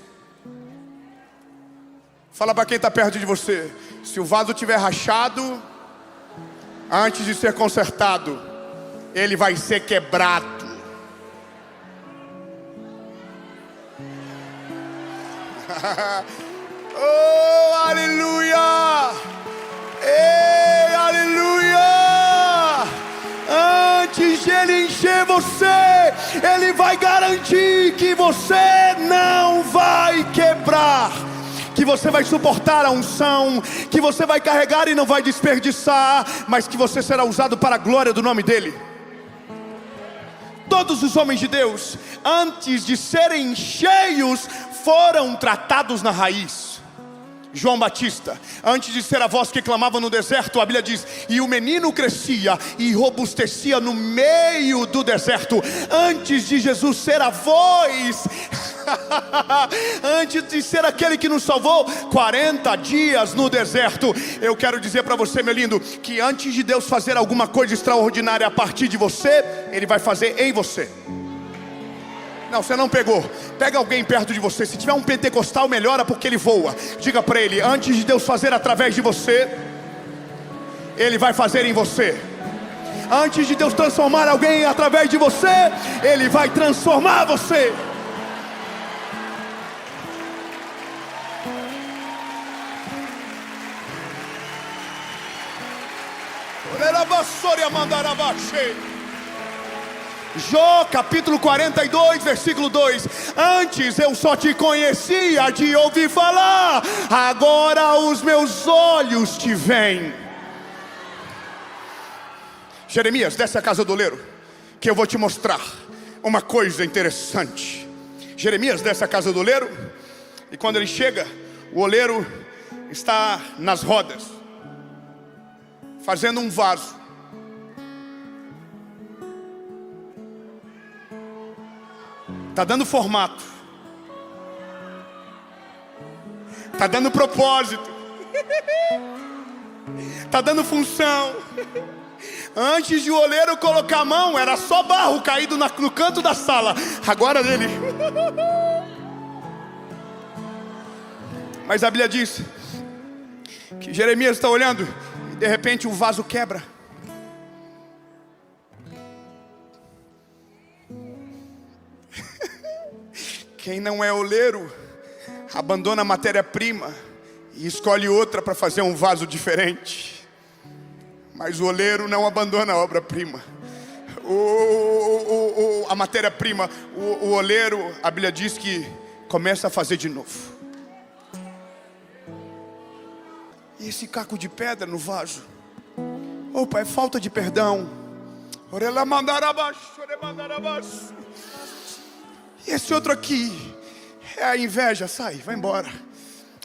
Fala para quem está perto de você: se o vaso estiver rachado, antes de ser consertado, ele vai ser quebrado. Oh, aleluia! Ei, aleluia! Antes de ele encher você, ele vai garantir que você não vai quebrar, que você vai suportar a unção, que você vai carregar e não vai desperdiçar, mas que você será usado para a glória do nome dele. Todos os homens de Deus, antes de serem cheios, foram tratados na raiz. João Batista, antes de ser a voz que clamava no deserto, a Bíblia diz: e o menino crescia e robustecia no meio do deserto. Antes de Jesus ser a voz, antes de ser aquele que nos salvou, 40 dias no deserto. Eu quero dizer para você, meu lindo, que antes de Deus fazer alguma coisa extraordinária a partir de você, Ele vai fazer em você. Não, você não pegou. Pega alguém perto de você. Se tiver um pentecostal, melhora, porque ele voa. Diga para ele: antes de Deus fazer através de você, Ele vai fazer em você. Antes de Deus transformar alguém através de você, Ele vai transformar você. Jó capítulo 42, versículo 2: antes eu só te conhecia de ouvir falar, agora os meus olhos te veem. Jeremias, desce a casa do oleiro, que eu vou te mostrar uma coisa interessante. Jeremias desce a casa do oleiro, e quando ele chega, o oleiro está nas rodas, fazendo um vaso. Está dando formato, está dando propósito, está dando função. Antes de o oleiro colocar a mão, era só barro caído no canto da sala. Agora ele... Mas a Bíblia diz que Jeremias está olhando e de repente o vaso quebra. Quem não é oleiro abandona a matéria-prima e escolhe outra para fazer um vaso diferente. Mas o oleiro não abandona a obra-prima. A matéria-prima, o oleiro, a Bíblia diz que começa a fazer de novo. E esse caco de pedra no vaso, opa, é falta de perdão. E esse outro aqui é a inveja. Sai, vai embora,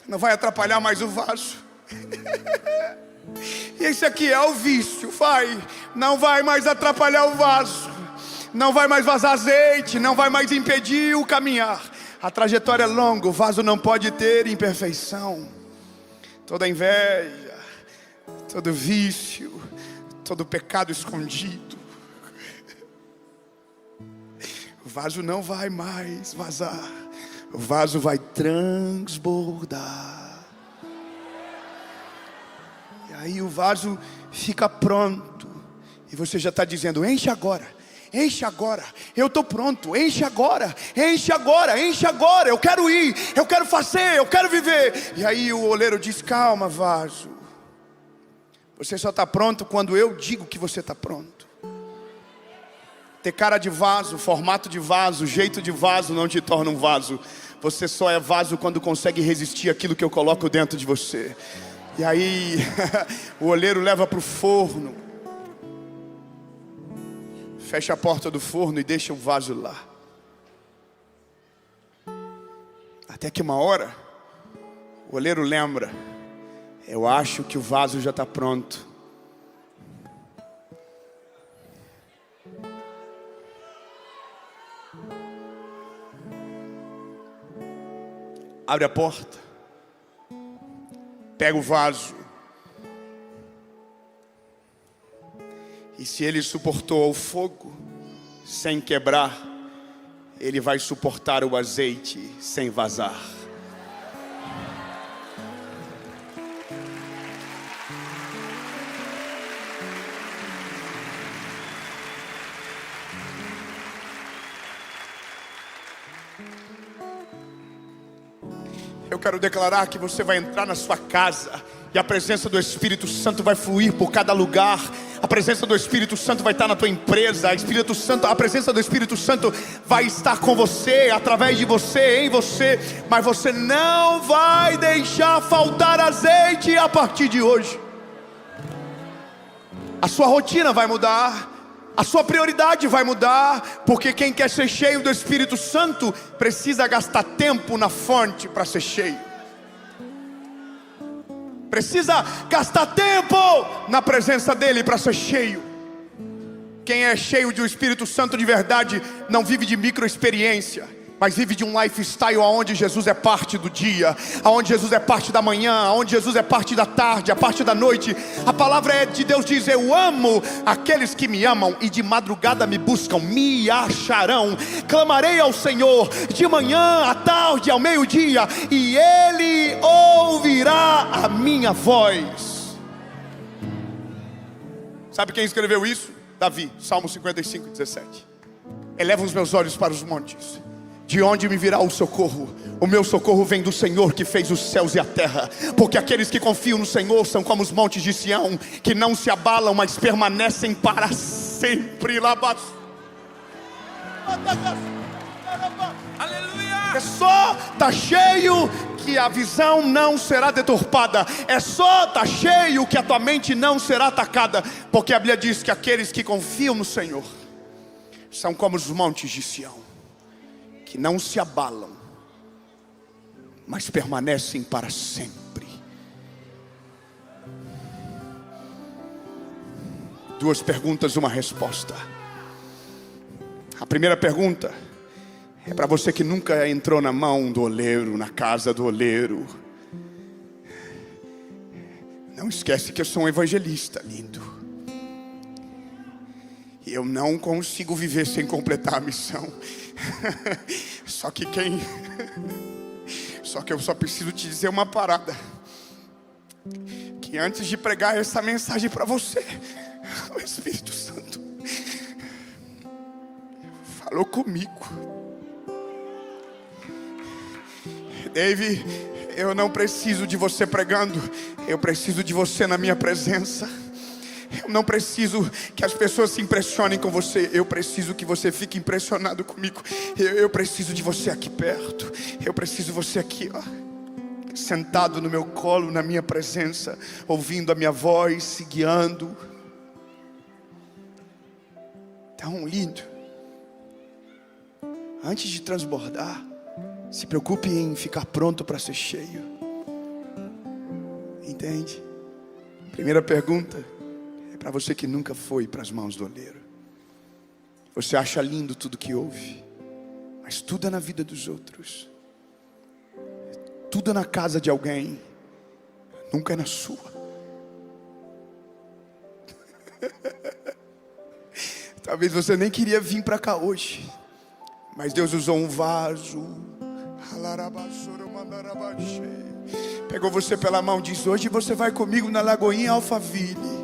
não vai atrapalhar mais o vaso. E esse aqui é o vício. Não vai mais atrapalhar o vaso, não vai mais vazar azeite, não vai mais impedir o caminhar. A trajetória é longa, o vaso não pode ter imperfeição. Toda inveja, todo vício, todo pecado escondido, o vaso não vai mais vazar, o vaso vai transbordar. E aí o vaso fica pronto, e você já está dizendo: enche agora, enche agora, eu estou pronto, enche agora, enche agora, enche agora, eu quero ir, eu quero fazer, eu quero viver. E aí o oleiro diz: calma, vaso, você só está pronto quando eu digo que você está pronto. Ter cara de vaso, formato de vaso, jeito de vaso não te torna um vaso. Você só é vaso quando consegue resistir àquilo que eu coloco dentro de você. E aí o oleiro leva para o forno, fecha a porta do forno e deixa o vaso lá. Até que uma hora, o oleiro lembra: eu acho que o vaso já está pronto. Abre a porta, pega o vaso, e se ele suportou o fogo sem quebrar, ele vai suportar o azeite sem vazar. Eu quero declarar que você vai entrar na sua casa e a presença do Espírito Santo vai fluir por cada lugar. A presença do Espírito Santo vai estar na tua empresa. A presença do Espírito Santo vai estar com você, através de você, em você. Mas você não vai deixar faltar azeite a partir de hoje. A sua rotina vai mudar, a sua prioridade vai mudar, porque quem quer ser cheio do Espírito Santo precisa gastar tempo na fonte para ser cheio. Precisa gastar tempo na presença dele para ser cheio. Quem é cheio do Espírito Santo de verdade não vive de microexperiência, mas vive de um lifestyle onde Jesus é parte do dia, onde Jesus é parte da manhã, onde Jesus é parte da tarde, a parte da noite. A palavra de Deus diz: eu amo aqueles que me amam e de madrugada me buscam, me acharão. Clamarei ao Senhor de manhã, à tarde, ao meio-dia, e Ele ouvirá a minha voz. Sabe quem escreveu isso? Davi, Salmo 55, 17. Eleva os meus olhos para os montes, de onde me virá o socorro? O meu socorro vem do Senhor que fez os céus e a terra. Porque aqueles que confiam no Senhor são como os montes de Sião, que não se abalam, mas permanecem para sempre. Aleluia! É só estar cheio que a visão não será deturpada. É só estar cheio que a tua mente não será atacada. Porque a Bíblia diz que aqueles que confiam no Senhor são como os montes de Sião, que não se abalam, mas permanecem para sempre. Duas perguntas, uma resposta. A primeira pergunta é para você que nunca entrou na mão do oleiro, na casa do oleiro. Não esquece que eu sou um evangelista, lindo. E eu não consigo viver sem completar a missão. Só que eu só preciso te dizer uma parada. Que antes de pregar essa mensagem para você, o Espírito Santo falou comigo. Dave, eu não preciso de você pregando, eu preciso de você na minha presença. Eu não preciso que as pessoas se impressionem com você, eu preciso que você fique impressionado comigo. Eu preciso de você aqui perto, eu preciso de você aqui, ó. sentado no meu colo, na minha presença, ouvindo a minha voz, se guiando. Tão lindo. Antes de transbordar, se preocupe em ficar pronto para ser cheio. Entende? Primeira pergunta é para você que nunca foi para as mãos do oleiro. Você acha lindo tudo que ouve, mas tudo é na vida dos outros. Tudo é na casa de alguém, nunca é na sua. Talvez você nem queria vir para cá hoje, mas Deus usou um vaso. Pegou você pela mão e diz: hoje você vai comigo na Lagoinha Alphaville.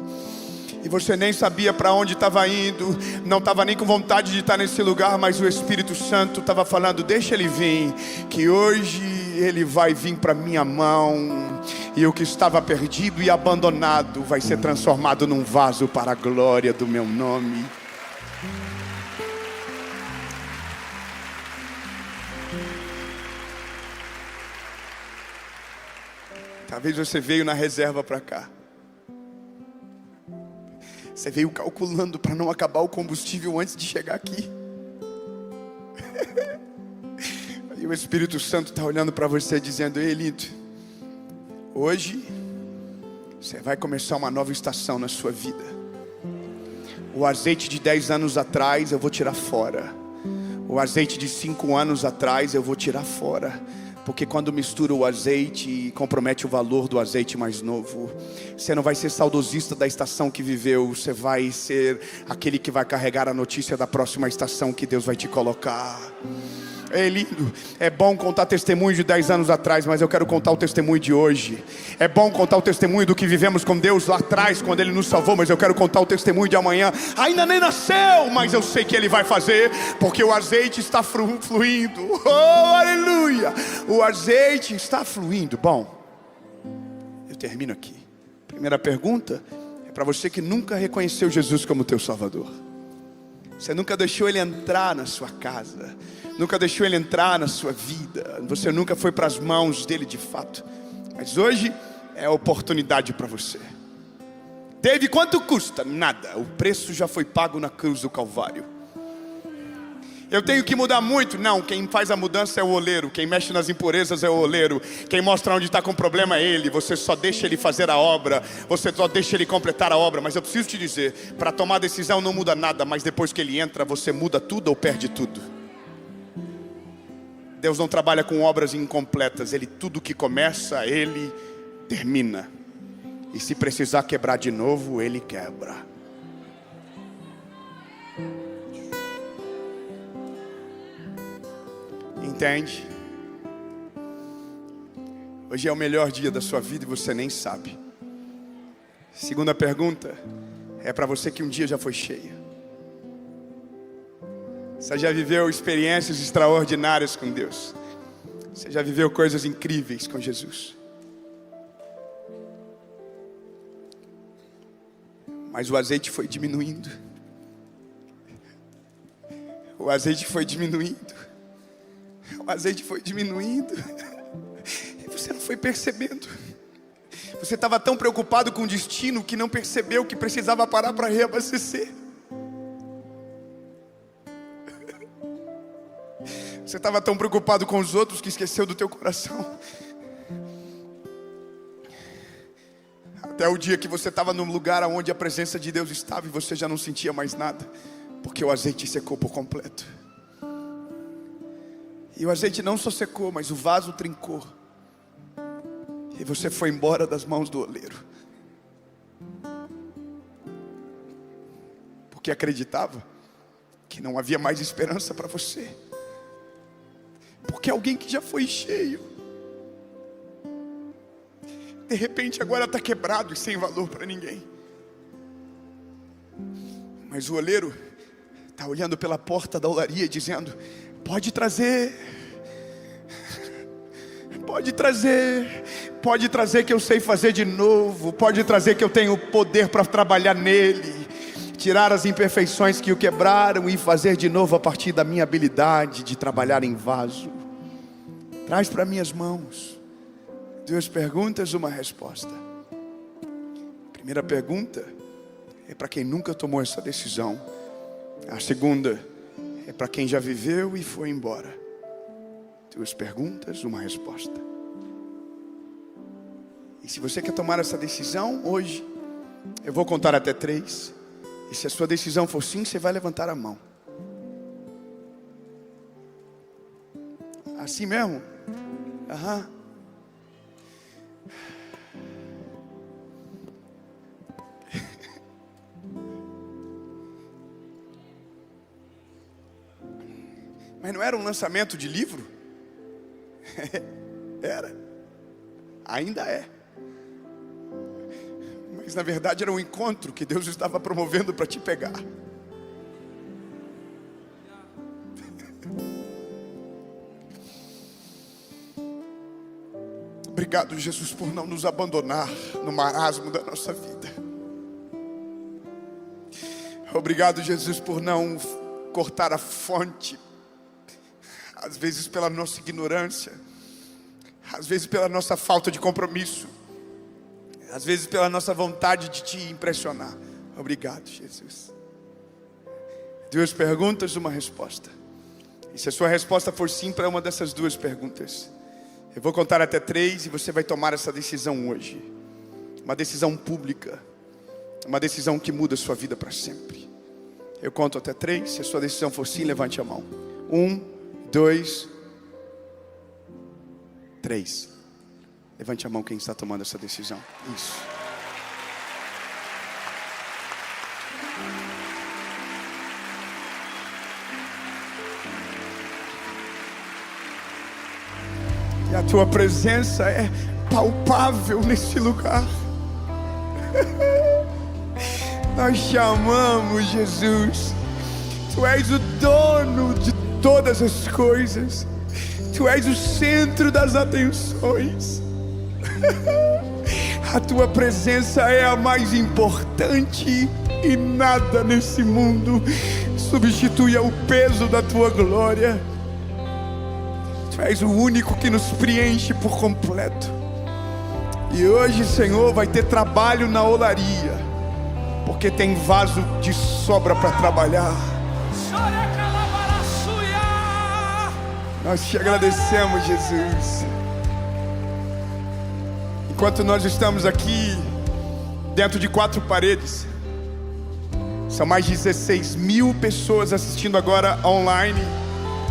E você nem sabia para onde estava indo, não estava nem com vontade de estar nesse lugar, mas o Espírito Santo estava falando: deixa ele vir, que hoje ele vai vir para minha mão. E o que estava perdido e abandonado vai ser transformado num vaso para a glória do meu nome. Talvez você veio na reserva para cá. Você veio calculando para não acabar o combustível antes de chegar aqui. E o Espírito Santo está olhando para você dizendo: ei, lindo, hoje você vai começar uma nova estação na sua vida. O azeite de 10 anos atrás eu vou tirar fora. O azeite de 5 anos atrás eu vou tirar fora. Porque quando mistura o azeite, compromete o valor do azeite mais novo. Você não vai ser saudosista da estação que viveu. Você vai ser aquele que vai carregar a notícia da próxima estação que Deus vai te colocar. É lindo, é bom contar testemunho de 10 anos atrás, mas eu quero contar o testemunho de hoje. É bom contar o testemunho do que vivemos com Deus lá atrás, quando Ele nos salvou, mas eu quero contar o testemunho de amanhã. Ainda nem nasceu, mas eu sei que Ele vai fazer, porque o azeite está fluindo. Oh, aleluia! O azeite está fluindo. Bom, eu termino aqui. Primeira pergunta é para você que nunca reconheceu Jesus como teu Salvador. Você nunca deixou Ele entrar na sua casa, nunca deixou Ele entrar na sua vida. Você nunca foi para as mãos dEle de fato. Mas hoje é a oportunidade para você. David, quanto custa? Nada, o preço já foi pago na cruz do Calvário. Eu tenho que mudar muito? Não, quem faz a mudança é o oleiro. Quem mexe nas impurezas é o oleiro. Quem mostra onde está com problema é Ele. Você só deixa Ele fazer a obra, você só deixa Ele completar a obra. Mas eu preciso te dizer, para tomar decisão não muda nada, mas depois que Ele entra, você muda tudo ou perde tudo. Deus não trabalha com obras incompletas. Ele, tudo que começa, Ele termina. E se precisar quebrar de novo, Ele quebra. Entende? Hoje é o melhor dia da sua vida e você nem sabe. Segunda pergunta é para você que um dia já foi cheia. Você já viveu experiências extraordinárias com Deus. Você já viveu coisas incríveis com Jesus. Mas o azeite foi diminuindo. O azeite foi diminuindo. O azeite foi diminuindo. E você não foi percebendo. Você estava tão preocupado com o destino que não percebeu que precisava parar para reabastecer. Você estava tão preocupado com os outros que esqueceu do teu coração. Até o dia que você estava num lugar onde a presença de Deus estava e você já não sentia mais nada, porque o azeite secou por completo. E o azeite não só secou, mas o vaso trincou. E você foi embora das mãos do oleiro. Porque acreditava que não havia mais esperança para você. Porque alguém que já foi cheio, de repente agora está quebrado e sem valor para ninguém. Mas o oleiro está olhando pela porta da olaria dizendo: pode trazer, pode trazer que eu sei fazer de novo, pode trazer que eu tenho poder para trabalhar nele, tirar as imperfeições que o quebraram e fazer de novo a partir da minha habilidade de trabalhar em vaso. Traz para minhas mãos, 2 perguntas, uma resposta. Primeira pergunta é para quem nunca tomou essa decisão. A segunda é para quem já viveu e foi embora. 2 perguntas, uma resposta. E se você quer tomar essa decisão hoje, eu vou contar até 3. E se a sua decisão for sim, você vai levantar a mão. Assim mesmo? Aham. Mas não era um lançamento de livro? Era. Ainda é. Mas na verdade era um encontro que Deus estava promovendo para te pegar. Obrigado, Jesus, por não nos abandonar no marasmo da nossa vida. Obrigado, Jesus, por não cortar a fonte, às vezes pela nossa ignorância, às vezes pela nossa falta de compromisso, às vezes pela nossa vontade de te impressionar. Obrigado, Jesus. 2 perguntas, uma resposta. E se a sua resposta for sim para uma dessas 2 perguntas, eu vou contar até 3 e você vai tomar essa decisão hoje. Uma decisão pública. Uma decisão que muda a sua vida para sempre. Eu conto até 3, se a sua decisão for sim, levante a mão. 1, 2, 3. Levante a mão quem está tomando essa decisão. Isso. E a tua presença é palpável nesse lugar. Nós te amamos, Jesus. Tu és o dono de todas as coisas. Tu és o centro das atenções. A tua presença é a mais importante e nada nesse mundo substitui o peso da tua glória. Tu és o único que nos preenche por completo. E hoje, Senhor, vai ter trabalho na olaria, porque tem vaso de sobra para trabalhar. Nós te agradecemos, Jesus. Enquanto nós estamos aqui dentro de 4 paredes, são mais de 16 mil pessoas assistindo agora online,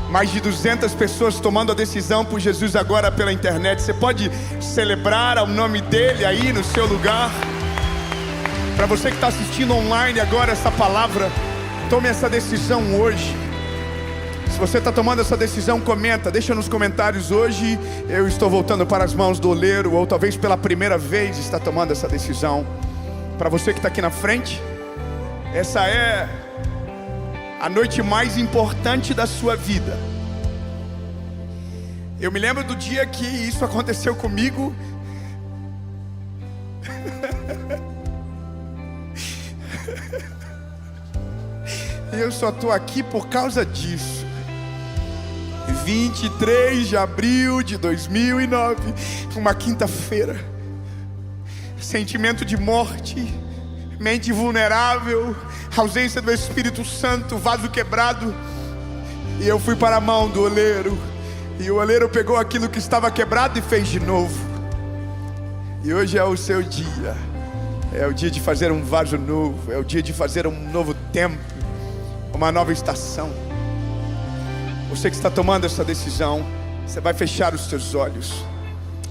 mais de 200 pessoas tomando a decisão por Jesus agora pela internet. Você pode celebrar ao nome dele aí no seu lugar. Para você que está assistindo online agora essa palavra, tome essa decisão hoje. Se você está tomando essa decisão, comenta, deixa nos comentários: hoje eu estou voltando para as mãos do oleiro. Ou talvez pela primeira vez está tomando essa decisão. Para você que está aqui na frente, essa é a noite mais importante da sua vida. Eu me lembro do dia que isso aconteceu comigo. E eu só estou aqui por causa disso. 23 de abril de 2009, uma quinta-feira. Sentimento de morte, mente vulnerável, ausência do Espírito Santo, vaso quebrado. E eu fui para a mão do oleiro, e o oleiro pegou aquilo que estava quebrado e fez de novo. E hoje é o seu dia. É o dia de fazer um vaso novo. É o dia de fazer um novo tempo, uma nova estação. Você que está tomando essa decisão, você vai fechar os seus olhos.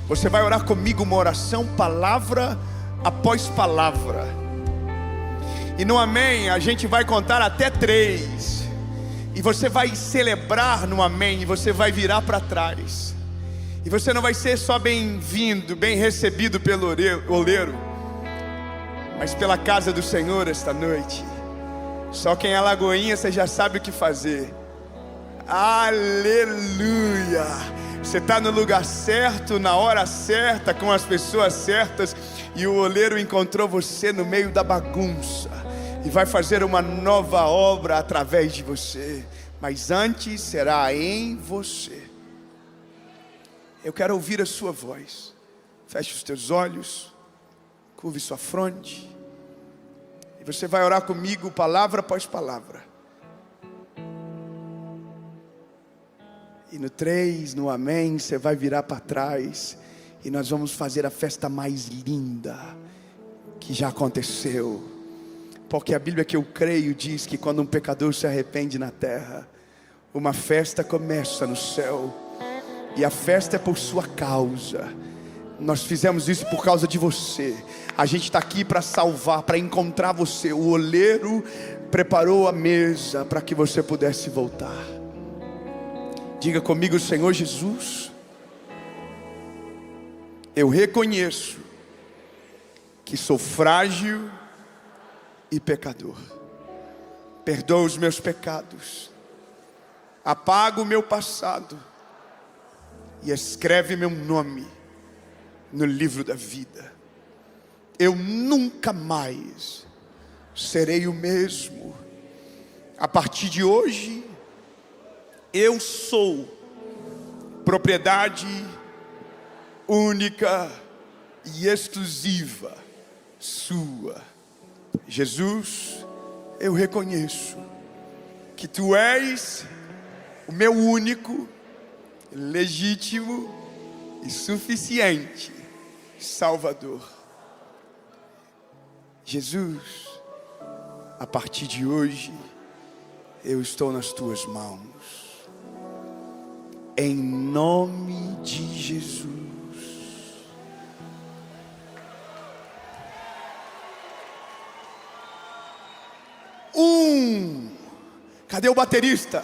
Você vai orar comigo uma oração, palavra após palavra. E no amém a gente vai contar até 3. E você vai celebrar no amém, e você vai virar para trás. E você não vai ser só bem-vindo, bem recebido pelo oleiro, mas pela casa do Senhor esta noite. Só quem é lagoinha, você já sabe o que fazer. Aleluia! Você está no lugar certo, na hora certa, com as pessoas certas. E o oleiro encontrou você no meio da bagunça e vai fazer uma nova obra através de você. Mas antes será em você. Eu quero ouvir a sua voz. Feche os teus olhos, curve sua fronte, e você vai orar comigo, palavra após palavra. E no 3, no amém, você vai virar para trás, e nós vamos fazer a festa mais linda que já aconteceu. Porque a Bíblia que eu creio diz que quando um pecador se arrepende na terra, uma festa começa no céu, e a festa é por sua causa. Nós fizemos isso por causa de você. A gente está aqui para salvar, para encontrar você. O oleiro preparou a mesa para que você pudesse voltar. Diga comigo: Senhor Jesus, eu reconheço que sou frágil e pecador. Perdoa os meus pecados, apaga o meu passado e escreve meu nome no livro da vida. Eu nunca mais serei o mesmo. A partir de hoje, eu sou propriedade única e exclusiva sua. Jesus, eu reconheço que tu és o meu único, legítimo e suficiente Salvador. Jesus, a partir de hoje, eu estou nas tuas mãos. Em nome de Jesus. Cadê o baterista?